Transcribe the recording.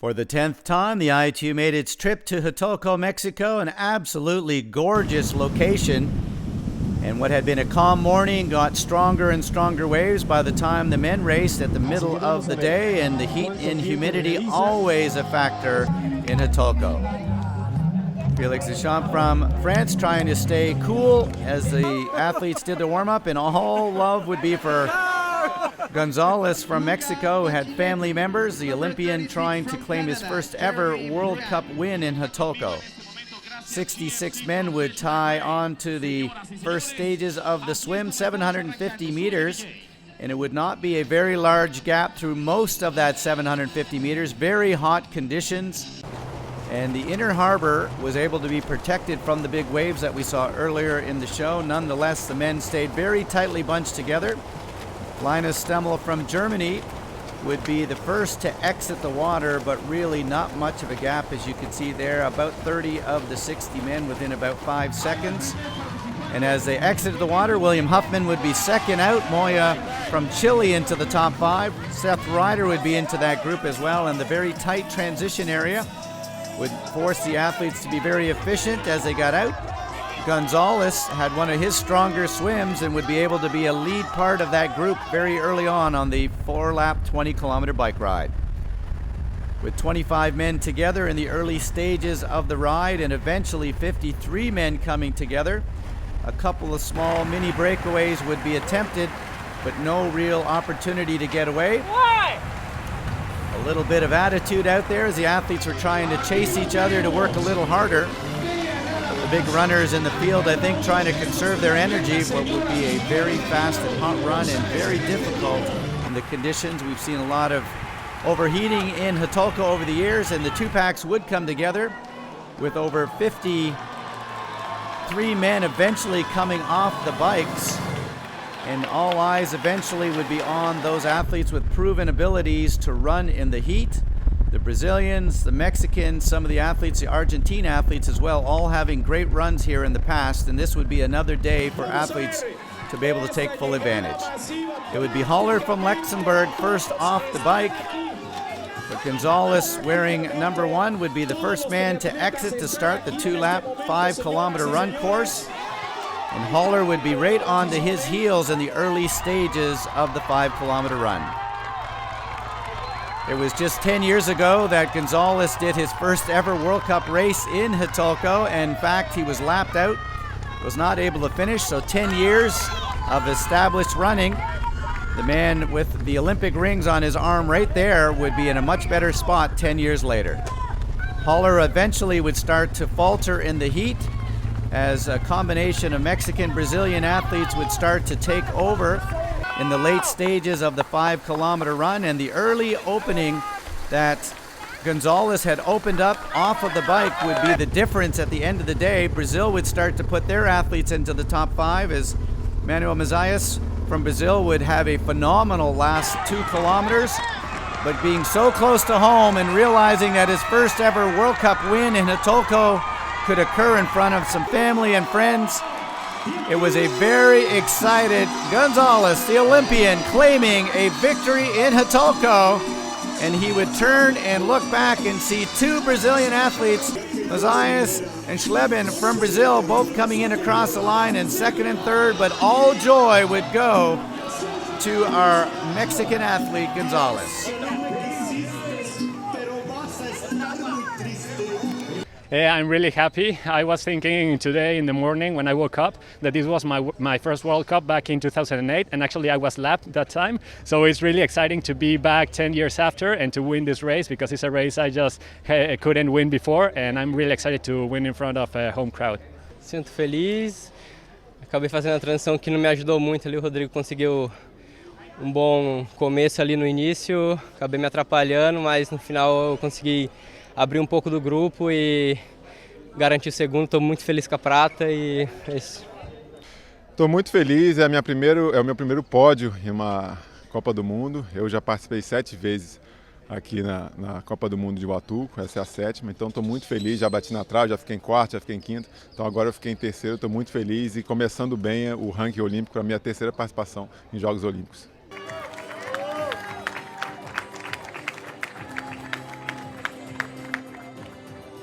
For the 10th time, the I-2 made its trip to Huatulco, Mexico, an absolutely gorgeous location. And what had been a calm morning got stronger and stronger waves by the time the men raced at the middle of the day, and the heat and humidity always a factor in Huatulco. Felix Deschamps from France trying to stay cool as the athletes did their warm-up, and all love would be for Gonzalez from Mexico, who had family members, the Olympian trying to claim his first ever World Cup win in Huatulco. 66 men would tie on to the first stages of the swim, 750 meters, and it would not be a very large gap through most of that 750 meters. Very hot conditions, and the inner harbor was able to be protected from the big waves that we saw earlier in the show. Nonetheless, the men stayed very tightly bunched together. Linus Stemmel from Germany would be the first to exit the water, but really not much of a gap, as you can see there. About 30 of the 60 men within about 5 seconds. And as they exited the water, William Huffman would be second out. Moya from Chile into the top 5. Seth Ryder would be into that group as well, and the very tight transition area would force the athletes to be very efficient as they got out. Gonzalez had one of his stronger swims and would be able to be a lead part of that group very early on the 4-lap 20-kilometer bike ride. With 25 men together in the early stages of the ride, and eventually 53 men coming together, a couple of small mini breakaways would be attempted, but no real opportunity to get away. A little bit of attitude out there as the athletes were trying to chase each other to work a little harder. The big runners in the field, I think, trying to conserve their energy, what would be a very fast and hot run, and very difficult in the conditions. We've seen a lot of overheating in Huatulco over the years, and the two packs would come together with over 53 men eventually coming off the bikes, and all eyes eventually would be on those athletes with proven abilities to run in the heat. The Brazilians, the Mexicans, some of the athletes, the Argentine athletes as well, all having great runs here in the past, and this would be another day for athletes to be able to take full advantage. It would be Haller from Luxembourg first off the bike, but Gonzalez, wearing number 1, would be the first man to exit to start the 2-lap 5-kilometer run course, and Haller would be right onto his heels in the early stages of the 5-kilometer run. It was just 10 years ago that Gonzalez did his first ever World Cup race in Huatulco. In fact, he was lapped out, was not able to finish, so 10 years of established running. The man with the Olympic rings on his arm right there would be in a much better spot 10 years later. Haller eventually would start to falter in the heat as a combination of Mexican, Brazilian athletes would start to take over in the late stages of the 5-kilometer run, and the early opening that Gonzalez had opened up off of the bike would be the difference at the end of the day. Brazil would start to put their athletes into the top 5 as Manuel Mazias from Brazil would have a phenomenal last 2 kilometers, but being so close to home and realizing that his first ever World Cup win in Huatulco could occur in front of some family and friends, it was a very excited Gonzalez, the Olympian, claiming a victory in Huatulco, and he would turn and look back and see 2 Brazilian athletes, Mazias and Schleben from Brazil, both coming in across the line in second and third, but all joy would go to our Mexican athlete, Gonzalez. I'm really happy. I was thinking today in the morning when I woke up that this was my first World Cup back in 2008, and actually I was lapped that time. So it's really exciting to be back 10 years after and to win this race, because it's a race I just couldn't win before, and I'm really excited to win in front of a home crowd. Sinto feliz. Acabei fazendo a transição que não me ajudou muito ali. O Rodrigo conseguiu bom começo ali no início. Acabei me atrapalhando, mas no final eu consegui abrir pouco do grupo e garantir o segundo. Estou muito feliz com a prata e é isso. Estou muito feliz, é o meu primeiro pódio em uma Copa do Mundo. Eu já participei 7 vezes aqui na Copa do Mundo de Huatulco, essa é a 7ª, então estou muito feliz, já bati na trave, já fiquei em 4º, já fiquei em 5º, então agora eu fiquei em 3º, estou muito feliz e começando bem o ranking olímpico, a minha 3ª participação em Jogos Olímpicos.